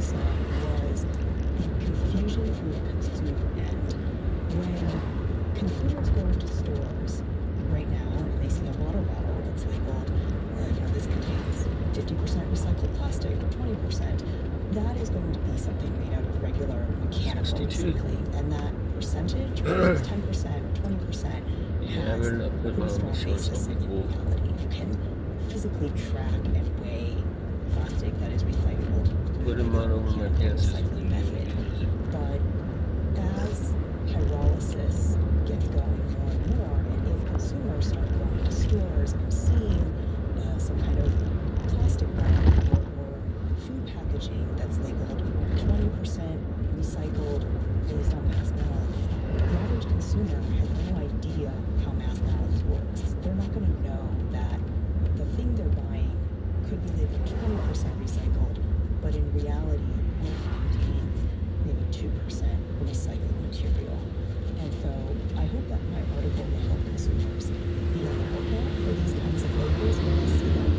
said was the confusion from the consumer end. When consumers go into stores right now and they see a water bottle that's labeled, this contains 50% recycled plastic or 20%, that is going to be something made out of regular mechanical 62. recycling, and that percentage, whether it's 10% or 20%, has a pretty strong basis in reality. You can physically track and weigh plastic that is recycled. Put them on over my pants. Recycling method. But as pyrolysis gets going more and more, and if consumers start going to stores and seeing some kind of plastic wrap or food packaging that's labeled 20% recycled based on mass balance, the average consumer has no idea how mass balance works. They're not going to know that the thing they're buying could be labeled 20% recycled, but in reality only contains maybe 2% recycled material. And so I hope that my article will help consumers be on the lookout for these kinds of labels when they see them.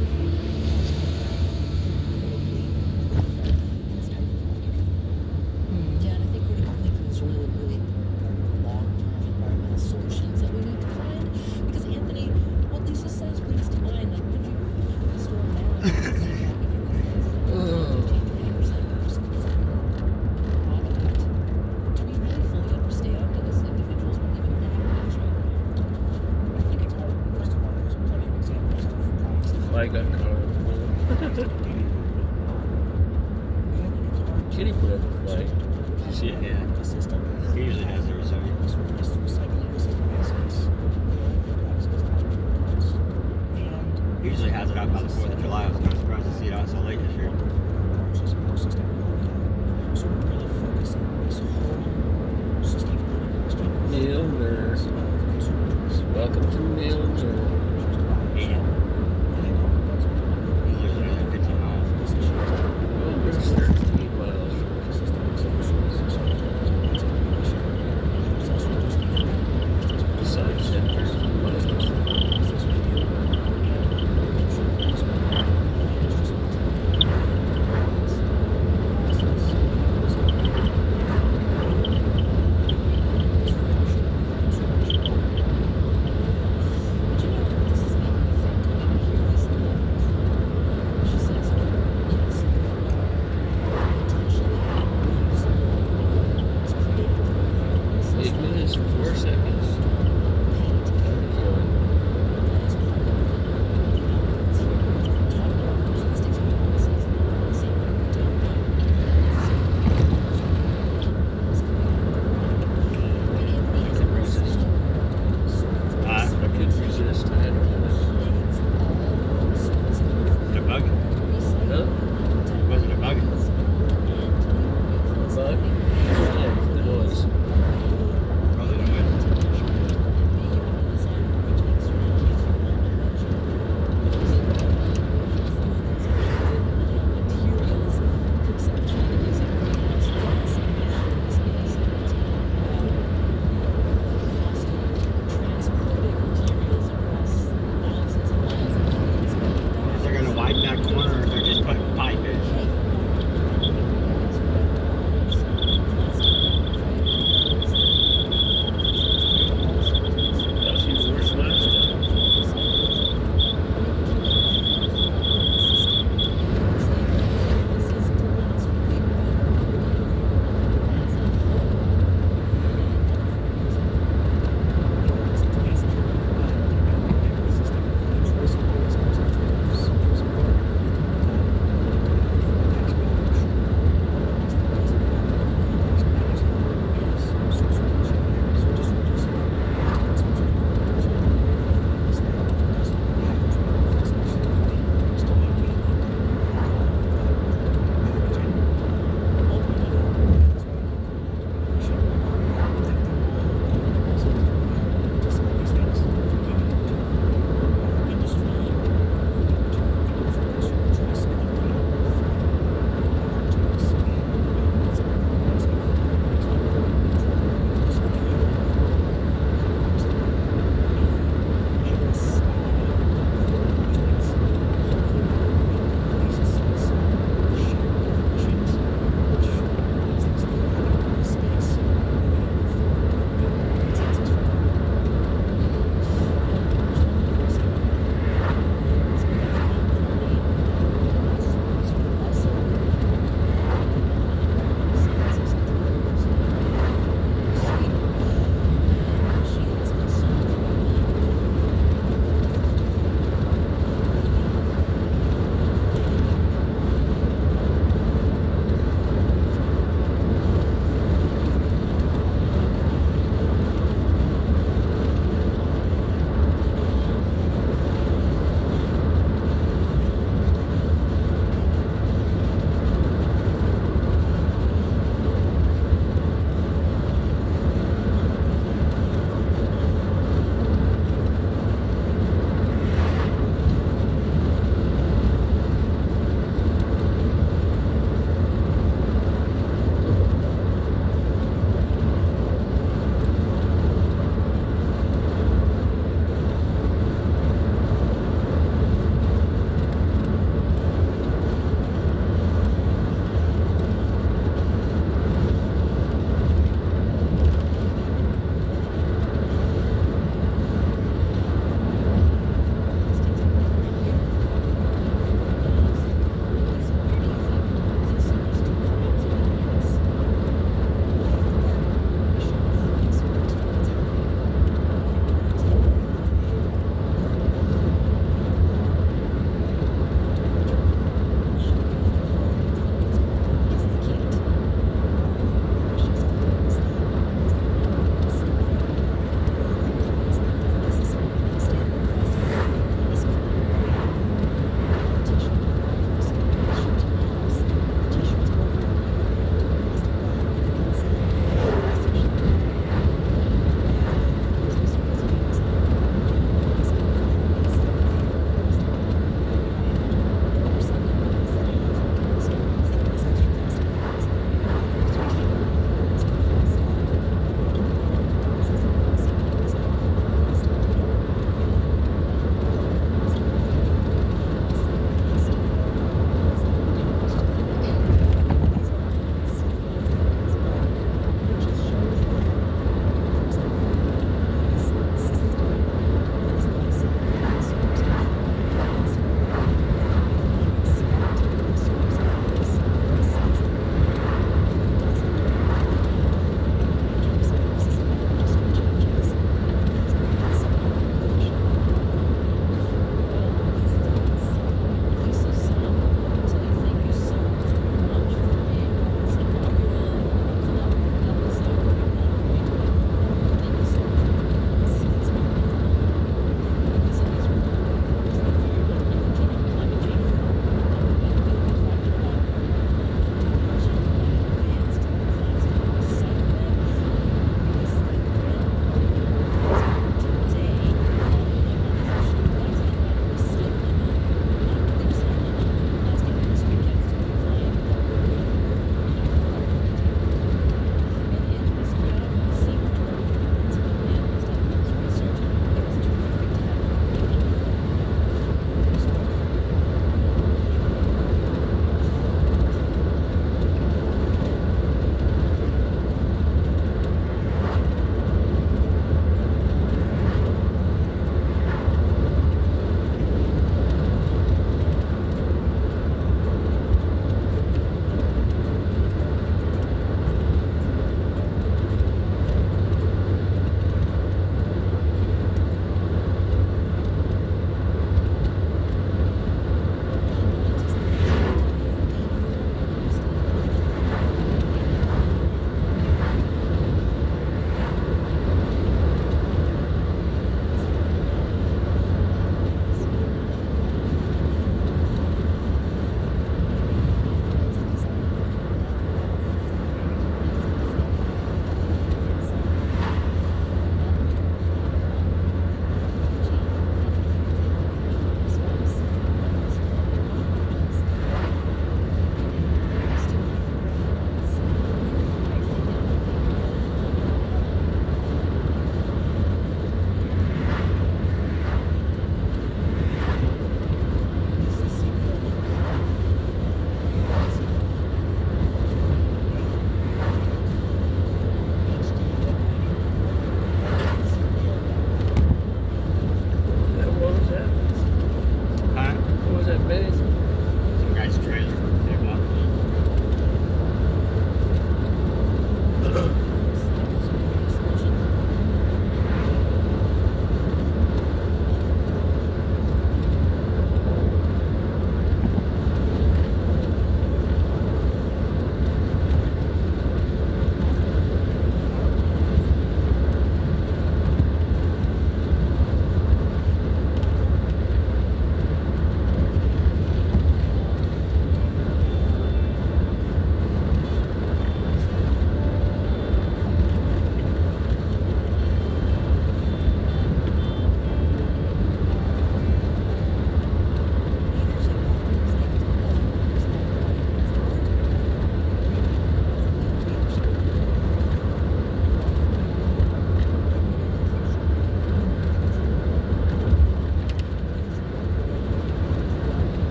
Yeah, and I think critical thinking is really, really important for long-term environmental solutions that we need to find. Because Anthony, what Lisa says brings to mind, like when you go to the store now and you see packaging that says 15-20% product, do we really fully understand as individuals what even that means right now? I think it's hard. First of all, there's plenty of examples of products that Fly got caught. Kitty put up a flag. Did you see it? Yeah. the system. He usually does the recycling. Sort of just recycling makes sense. And He usually has it out by the 4th of July. I was kind of surprised to see it out so late this year. just more sustainability. So we're really focusing this whole sustainability question. Milner. Consumers. Welcome to Milner. Yeah. He lives another 15 miles. Milner's 13 miles from Side Center.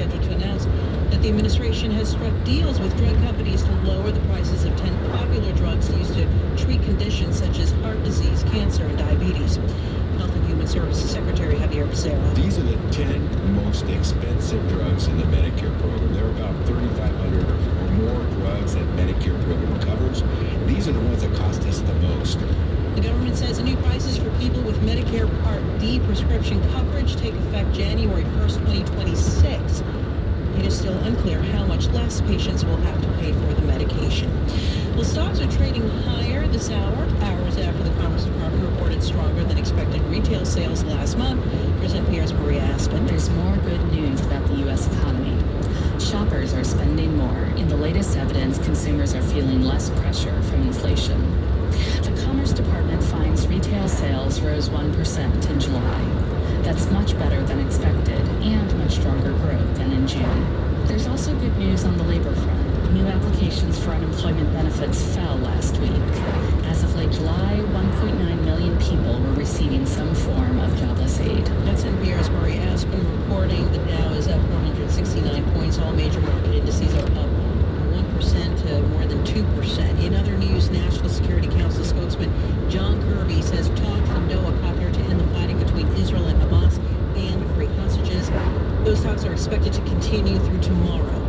scheduled to announce that the administration has struck deals with drug companies to lower the prices of 10 popular drugs used to treat conditions such as heart disease, cancer, and diabetes. Health and Human Services Secretary Javier Becerra. These are the 10 most expensive drugs in the Medicare program. There are about 3,500 or more drugs that Medicare program covers. These are the ones that cost us the most. The government says the new prices for people with Medicare Part D prescription coverage take effect January 1st, 2026. It is still unclear how much less patients will have to pay for the medication. Well, stocks are trading higher this hour, hours after the Commerce Department reported stronger than expected retail sales last month. Here's NPR's Maria Aspen. There's more good news about the U.S. economy. Shoppers are spending more. In the latest evidence, consumers are feeling less pressure from inflation. The Commerce Department finds retail sales rose 1% in July. That's much better than expected and much stronger growth than in June. There's also good news on the labor front. New applications for unemployment benefits fell last week. As of late July, 1.9 million people were receiving some form of jobless aid. That's NPR's Maria Aspen reporting. The Dow is up 169 points. All major market indices are up 1% to more than 2%. In other news, National Security Council spokesman John Kirby says talks in Doha, Qatar, to end the fighting between Israel and Hamas and free hostages. Those talks are expected to continue through tomorrow.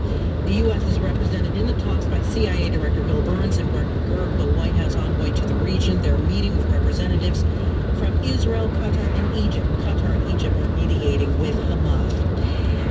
The U.S. is represented in the talks by CIA Director Bill Burns and Brett McGurk, the White House envoy to the region. They're meeting with representatives from Israel, Qatar, and Egypt. Qatar and Egypt are mediating with Hamas.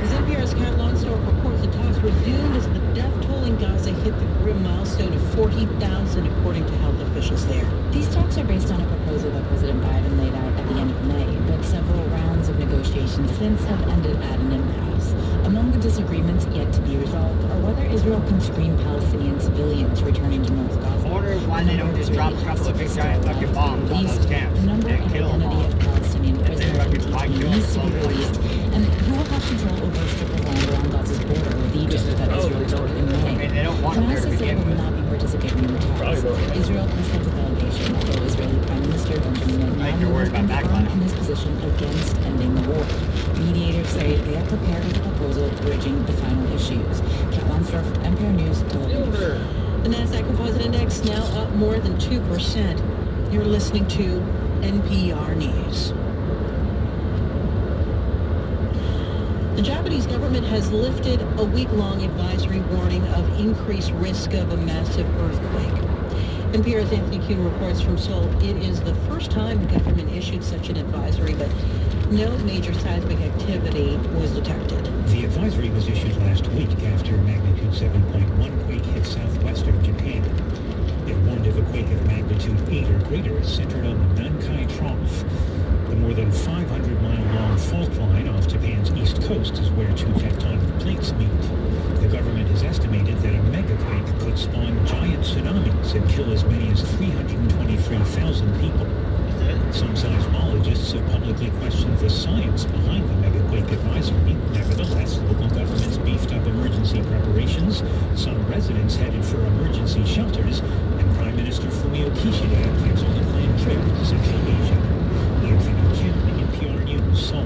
As NPR's Kat Longstore reports, the talks resumed as the death toll in Gaza hit the grim milestone of 40,000, according to health officials there. These talks are based on a proposal that President Biden laid out at the end of May, but several rounds of negotiations since have ended at an impasse. Among the disagreements yet to be resolved are whether Israel can screen Palestinian civilians returning to North Gaza. I wonder why they don't just drop a couple of big giant fucking bombs on those camps The number and and kill them all. identity of Palestinian prisoners and fucking detainees to be kill them. released, and who will have control over a strip of land along Gaza's border with Egypt that Israel took in I May. mean, they don't want them there Hamas to says begin it will with. not be participating in the Probably talks. don't. Israel has sent a delegation, although Israeli Prime Minister Benjamin I think you're Netanyahu worried has been about firm backlash. in his position against ending the war. Mediators say they are prepared with a proposal bridging the final issues. Kat Lonsdorf, NPR News, Tel Aviv. Silver. The Nasdaq Composite Index now up more than 2%. You're listening to NPR News. The Japanese government has lifted a week-long advisory warning of increased risk of a massive earthquake. NPR's Anthony Kuhn reports from Seoul. It is the first time the government issued such an advisory, but no major seismic activity was detected. The advisory was issued last week after magnitude 7.1 quake hit southwestern Japan. It warned of a quake of magnitude 8 or greater centered on the Nankai Trough. The more than 500-mile-long fault line off Japan's east coast is where two tectonic plates meet. The government has estimated that a megaquake could spawn giant tsunamis and kill as many as 323,000 people. Some seismologists have publicly questioned the science behind the megaquake advisory. Nevertheless, local governments beefed up emergency preparations, some residents headed for emergency shelters, and Prime Minister Fumio Kishida plans on a planned trip to Central Asia. Anthony Kim, NPR News, Seoul.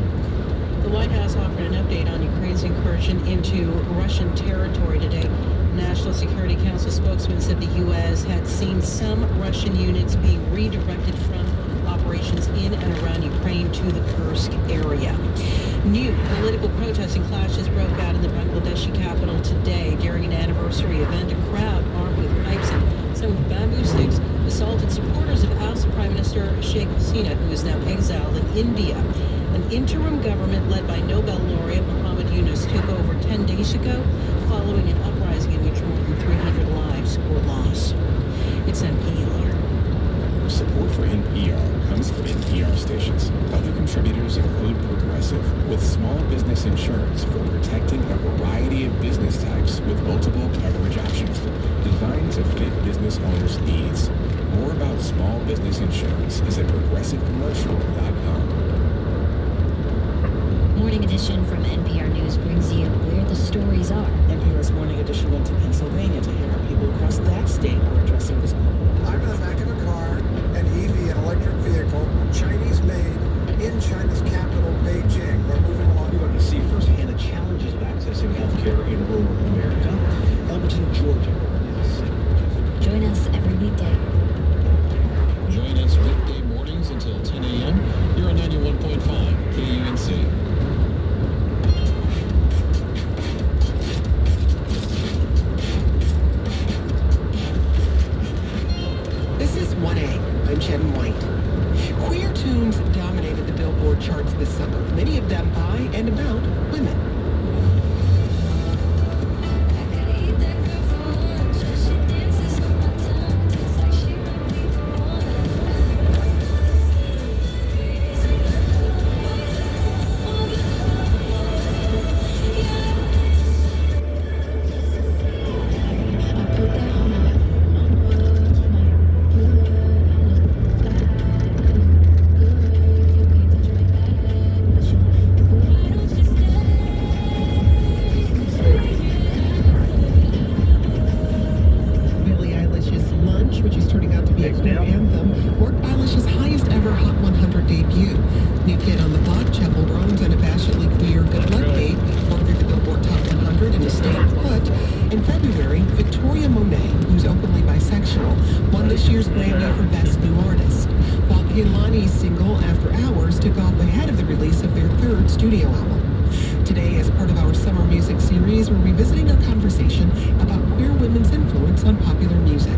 The White House offered an update on Ukraine's incursion into Russian territory today. National Security Council spokesman said the U.S. had seen some Russian units being redirected from operations in and around Ukraine to the Kursk area. New political protests and clashes broke out in the Bangladeshi capital today during an anniversary event. A crowd armed with pipes and some with bamboo sticks assaulted supporters of oust Prime Minister Sheikh Hasina, who is now exiled in India. An interim government led by Nobel laureate Muhammad Yunus took over 10 days ago following an uprising in which more than 300 lives were lost. It's NPR. Support for NPR comes from NPR stations. Other contributors include Progressive, with small business insurance for protecting a variety of business types with multiple coverage options, designed to fit business owners' needs. More about small business insurance is at progressivecommercial.com. Morning Edition from NPR News brings you where the stories are. NPR's Morning Edition went to Pennsylvania to hear how people across that state are addressing this problem. I'm in the back of a car, an EV, an electric vehicle, Chinese-made, in China's capital, Beijing. We're moving along. You're going to see firsthand the challenges of accessing there in rural America. Elberton, Georgia is 7 inches. Join us every weekday. Join us weekday mornings until 10 a.m. You're on 91.5 KUNC. This is 1A. I'm Jen White. Queer tunes dominated the Billboard charts this summer, many of them by and about women. Which is turning out to be a queer anthem, marked Eilish's highest ever Hot 100 debut. New Kid on the Block, Chapel Roan's unabashedly queer Good Luck Gate, worked through the Billboard Top 100 and is staying put. In February, Victoria Monet, who's openly bisexual, won this year's Grammy for Best New Artist, while Kehlani's single After Hours took off ahead of the release of their third studio album. Today, as part of our summer music series, we're revisiting our conversation about queer women's influence on popular music.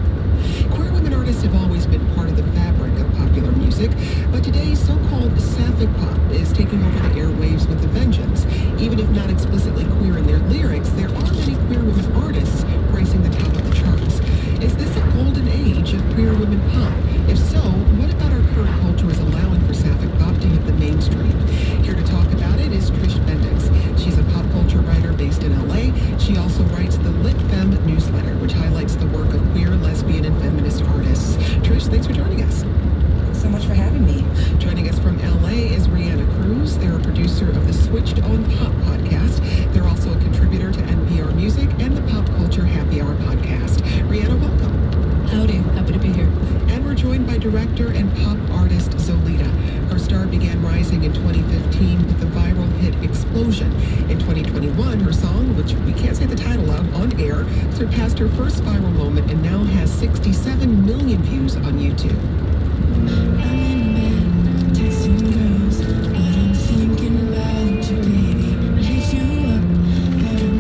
Queer women artists have always been part of the fabric of popular music, but today's so-called sapphic pop is taking over the airwaves with a vengeance. Even if not explicitly queer in their lyrics, there are many queer women artists gracing the top of the charts. Is this a golden age of queer women pop? If so, what about our current culture is allowing for sapphic pop to hit the mainstream? Here to talk about it is Trish Bendix. She's a pop culture writer based in LA. She also writes the Lit Femme newsletter, which highlights the work of queer, lesbian, and feminist artists. Trish, thanks for joining us. Thanks so much for having me. Joining us from LA is Rihanna Cruz. They're a producer of the Switched on Pop podcast. They're also a contributor to NPR Music and the Pop Culture Happy Hour podcast. Rihanna, welcome. Howdy, happy to be here. And we're joined by director and pop artist Zolita. Her star began rising in 2015 with the viral hit Explosion. In 2021, her song, which we can't say the title of on air, surpassed her first viral moment and now has 67 million views on YouTube.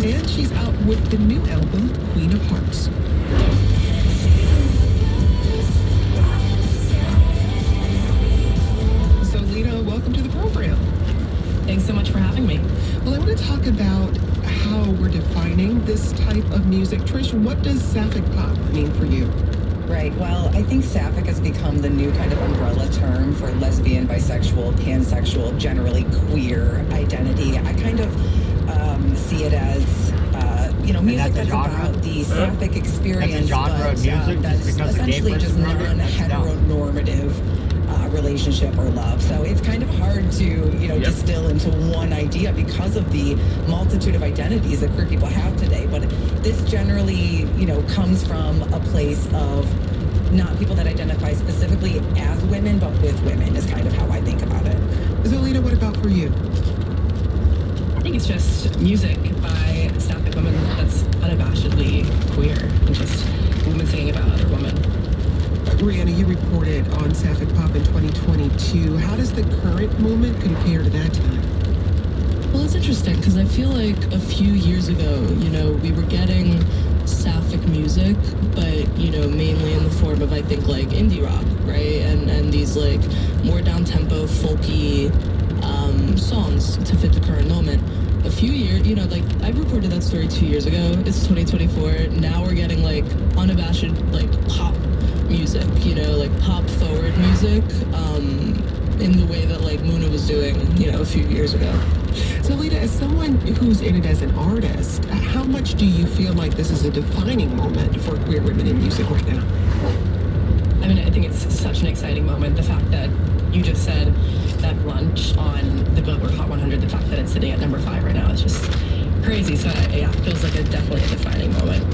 And she's out with the new album, Queen of Hearts. Zolita, welcome to the program. Thanks so much for having me. Well, I want to talk about how we're defining this type of music. Trish, what does sapphic pop mean for you? Right. Well, I think sapphic has become the new kind of umbrella term for lesbian, bisexual, pansexual, generally queer identity. I kind of see it as, music that's about the sapphic experience. That's a genre of music that's just because a gay essentially just person wrote it? non-heteronormative relationship or love. So it's kind of hard to, distill into one idea because of the multitude of identities that queer people have today. But this generally, comes from a place of not people that identify specifically as women, but with women is kind of how I think about it. Zolita, what about for you? I think it's just music by sapphic women that's unabashedly queer and just women singing about other women. Rihanna, you reported on sapphic pop in 2022. How does the current movement compare to that time? Well, it's interesting because I feel like a few years ago, we were getting sapphic music, but, mainly in the form of, I think, like indie rock, right? And these like more down-tempo, folky songs to fit the current moment. A few years, I reported that story 2 years ago. It's 2024. Now we're getting like unabashed, like pop music, like pop forward music, in the way that like Muna was doing, a few years ago. So Lita, as someone who's in it as an artist, how much do you feel like this is a defining moment for queer women in music right now? I mean, I think it's such an exciting moment. The fact that you just said that lunch on the Billboard Hot 100, the fact that it's sitting at number 5 right now is just crazy. So yeah, it feels like definitely a defining moment.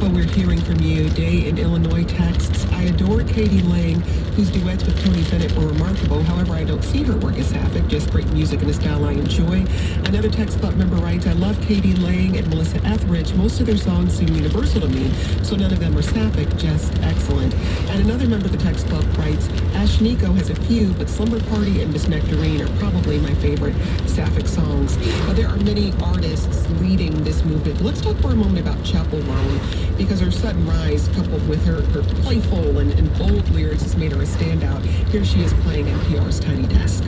Well, we're hearing from you. Day in Illinois texts, I adore Katie Lang. whose duets with Tony Bennett were remarkable. However, I don't see her work as Sapphic, just great music and a style I enjoy. Another Text Club member writes, I love Katie Lang and Melissa Etheridge. Most of their songs seem universal to me, so none of them are Sapphic, just excellent. And another member of the Text Club writes, Ashniko has a few, but Slumber Party and Miss Nectarine are probably my favorite Sapphic songs. Now, there are many artists leading this movement. Let's talk for a moment about Chapel Roan, because her sudden rise, coupled with her playful and bold lyrics, has made her a standout. Here she is playing NPR's Tiny Desk.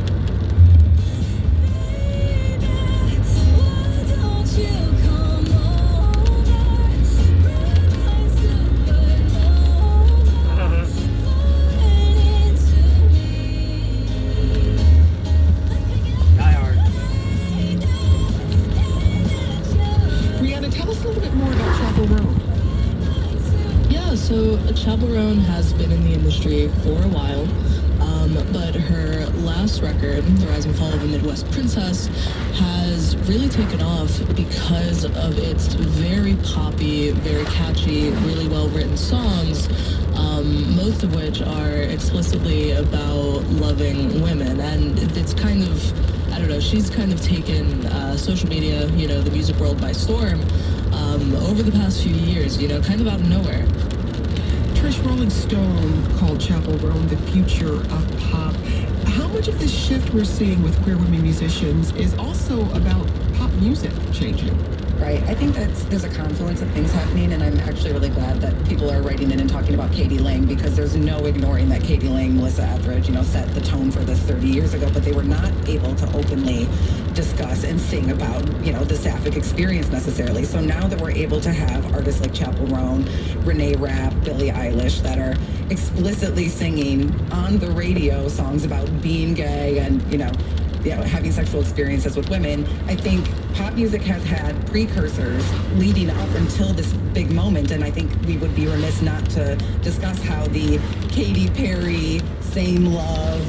So Chapel Roan has been in the industry for a while, but her last record, The Rise and Fall of a Midwest Princess, has really taken off because of its very poppy, very catchy, really well-written songs, most of which are explicitly about loving women. And it's kind of, I don't know, she's kind of taken social media, the music world by storm over the past few years, kind of out of nowhere. Rolling Stone called Chapel Roan the future of pop. How much of this shift we're seeing with queer women musicians is also about pop music changing? Right. I think there's a confluence of things happening, and I'm actually really glad that people are writing in and talking about Katie Lang, because there's no ignoring that Katie Lang, Melissa Etheridge, set the tone for this 30 years ago, but they were not able to openly discuss and sing about, the Sapphic experience necessarily. So now that we're able to have artists like Chapel Roan, Renee Rapp, Billie Eilish that are explicitly singing on the radio songs about being gay and, having sexual experiences with women, I think pop music has had precursors leading up until this big moment, and I think we would be remiss not to discuss how the Katy Perry, Same Love,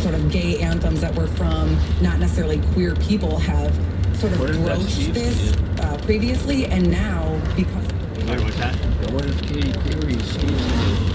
sort of gay anthems that were from not necessarily queer people have sort of broached this previously, and now because... Wait, what's that? What if Katy Perry sings